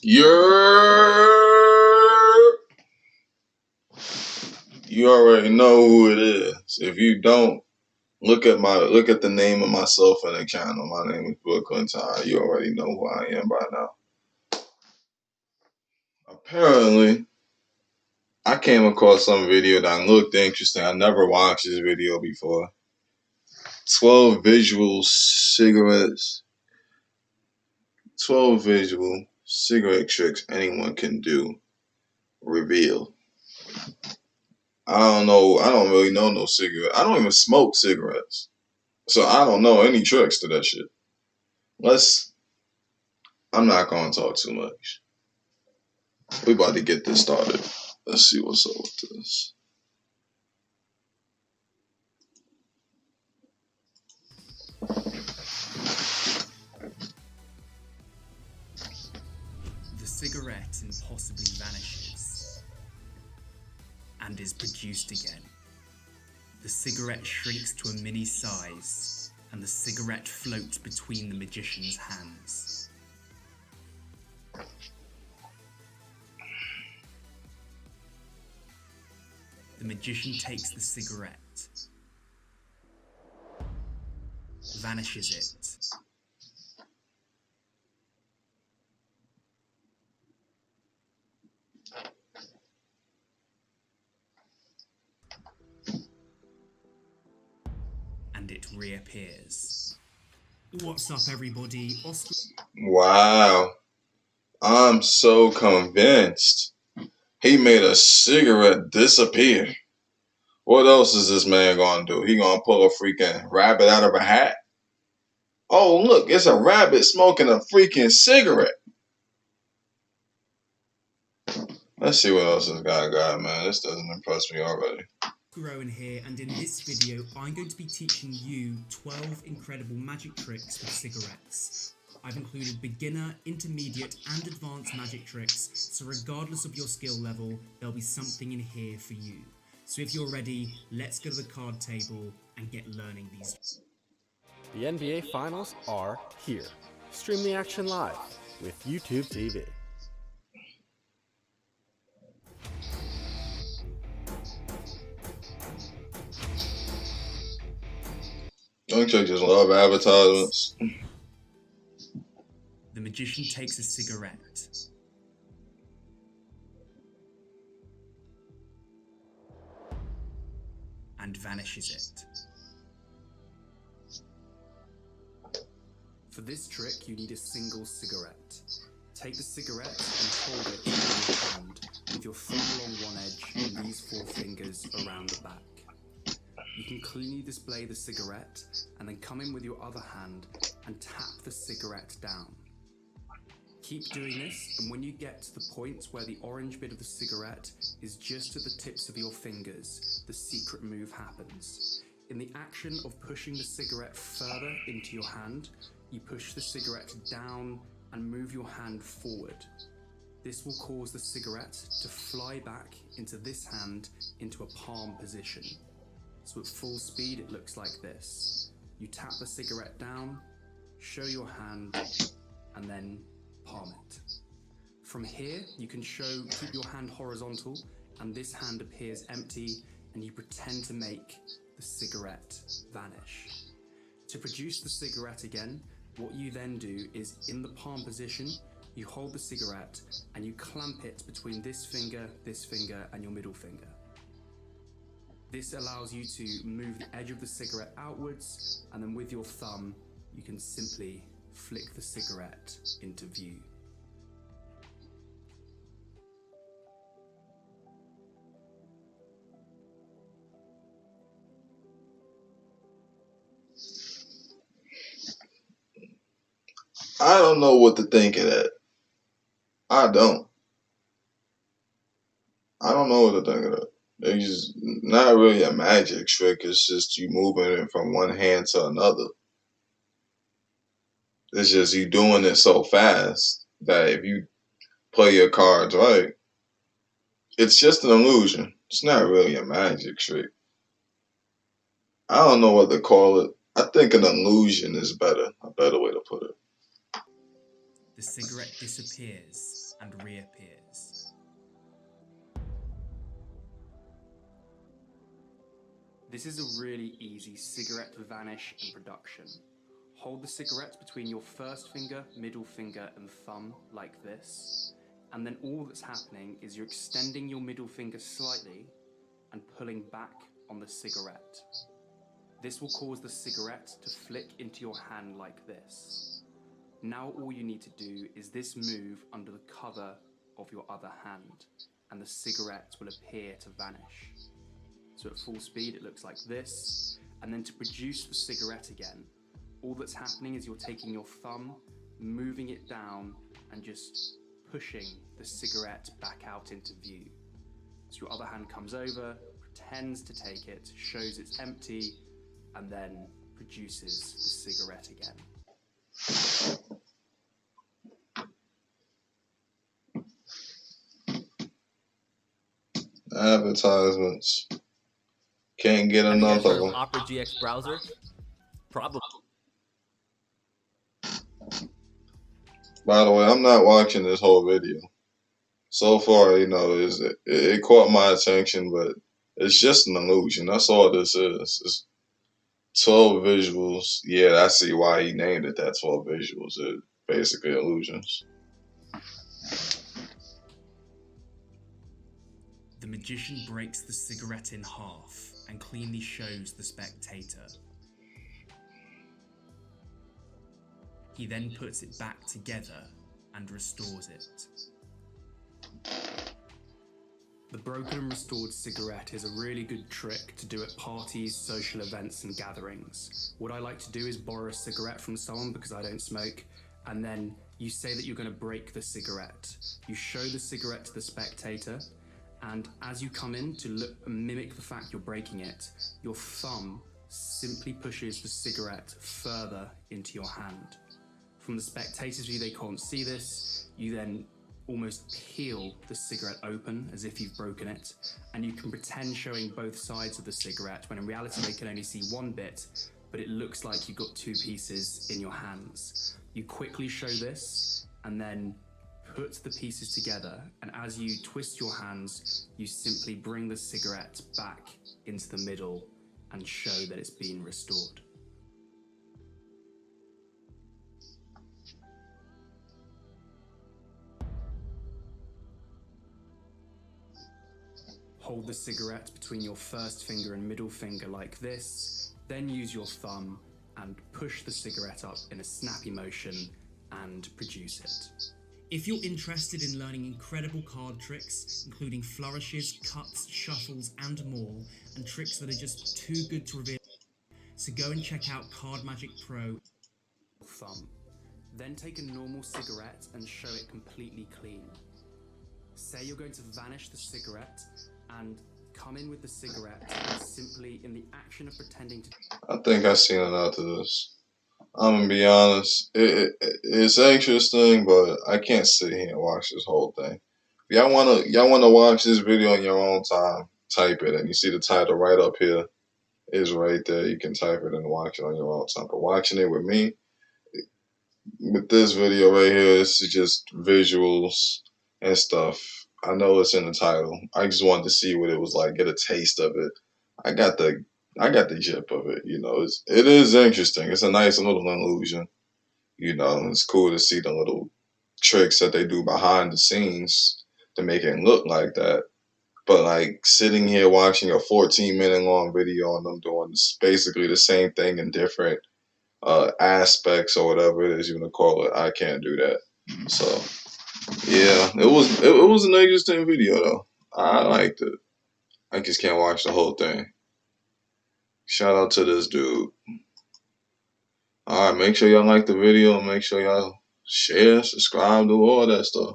You're You already know who it is. If you don't, look at the name of myself and the channel. My name is Brooklyn Ty. You already know who I am by now. Apparently, I came across some video that looked interesting. I never watched this video before. 12 visual cigarettes. 12 visual cigarette tricks anyone can do. Reveal. I don't know. I don't really know no cigarette. I don't even smoke cigarettes. So I don't know any tricks to that shit. I'm not going to talk too much. We about to get this started. Let's see what's up with this. The cigarette impossibly vanishes and is produced again. The cigarette shrinks to a mini size and the cigarette floats between the magician's hands. The magician takes the cigarette, vanishes it, and it reappears. What's up, everybody? Oscar. Wow. I'm so convinced. He made a cigarette disappear. What else is this man gonna do? He gonna pull a freaking rabbit out of a hat? Oh, look, it's a rabbit smoking a freaking cigarette. Let's see what else this guy got, man. This doesn't impress me already. Rowan here, and in this video I'm going to be teaching you 12 incredible magic tricks with cigarettes. I've included beginner, intermediate and advanced magic tricks, so regardless of your skill level, there'll be something in here for you. So if you're ready, let's go to the card table and get learning these. The NBA Finals are here. Stream the action live with YouTube TV. Don't you just love advertisements? The magician takes a cigarette. And vanishes it. For this trick, you need a single cigarette. Take the cigarette and hold it in your hand with your thumb along one edge and these 4 fingers around the back. You can cleanly display the cigarette and then come in with your other hand and tap the cigarette down. Keep doing this, and when you get to the point where the orange bit of the cigarette is just at the tips of your fingers, the secret move happens. In the action of pushing the cigarette further into your hand, you push the cigarette down and move your hand forward. This will cause the cigarette to fly back into this hand into a palm position. So at full speed it looks like this. You tap the cigarette down, show your hand, and then palm it. From here you can keep your hand horizontal and this hand appears empty and you pretend to make the cigarette vanish. To produce the cigarette again, what you then do is in the palm position, you hold the cigarette and you clamp it between this finger and your middle finger. This allows you to move the edge of the cigarette outwards, and then with your thumb, you can simply flick the cigarette into view. I don't know what to think of that. I don't know what to think of that. It's just not really a magic trick. It's just you moving it from one hand to another. It's just you doing it so fast that if you play your cards right, it's just an illusion. It's not really a magic trick. I don't know what to call it. I think an illusion is a better way to put it. The cigarette disappears and reappears. This is a really easy cigarette vanish and production. Hold the cigarette between your first finger, middle finger, and thumb like this, and then all that's happening is you're extending your middle finger slightly and pulling back on the cigarette. This will cause the cigarette to flick into your hand like this. Now all you need to do is this move under the cover of your other hand, and the cigarette will appear to vanish. So at full speed it looks like this, and then to produce the cigarette again, all that's happening is you're taking your thumb, moving it down, and just pushing the cigarette back out into view. So your other hand comes over, pretends to take it, shows it's empty, and then produces the cigarette again. Advertisements. Can't get Have you enough guys heard of of them. Opera GX browser? Probably. By the way, I'm not watching this whole video. So far, it caught my attention, but it's just an illusion. That's all this is. It's 12 visuals. Yeah, I see why he named it that. 12 visuals. It's basically illusions. The magician breaks the cigarette in half and cleanly shows the spectator. He then puts it back together and restores it. The broken and restored cigarette is a really good trick to do at parties, social events and gatherings. What I like to do is borrow a cigarette from someone because I don't smoke, and then you say that you're going to break the cigarette. You show the cigarette to the spectator, and as you come in to mimic the fact you're breaking it, your thumb simply pushes the cigarette further into your hand. From the spectator's view, they can't see this. You then almost peel the cigarette open as if you've broken it, and you can pretend showing both sides of the cigarette when in reality they can only see one bit, but it looks like you've got two pieces in your hands. You quickly show this and then put the pieces together, and as you twist your hands, you simply bring the cigarette back into the middle and show that it's been restored. Hold the cigarette between your first finger and middle finger like this, then use your thumb and push the cigarette up in a snappy motion and produce it. If you're interested in learning incredible card tricks, including flourishes, cuts, shuffles, and more, and tricks that are just too good to reveal, so go and check out Card Magic Pro. Thumb. Then take a normal cigarette and show it completely clean. Say you're going to vanish the cigarette and come in with the cigarette and simply in the action of pretending to... I think I've seen enough of this. I'm gonna be honest. It's interesting, but I can't sit here and watch this whole thing. If y'all wanna watch this video on your own time, type it, and you see the title right up here is right there. You can type it and watch it on your own time. But watching it with me, with this video right here, this is just visuals and stuff. I know it's in the title. I just wanted to see what it was like, get a taste of it. I got the gist of it. It is interesting. It's a nice little illusion. It's cool to see the little tricks that they do behind the scenes to make it look like that. But like sitting here watching a 14-minute long video on them doing basically the same thing in different aspects or whatever it is you want to call it, I can't do that. So yeah, it was an interesting video though. I liked it. I just can't watch the whole thing. Shout out to this dude. Alright, make sure y'all like the video. Make sure y'all share, subscribe, do all that stuff.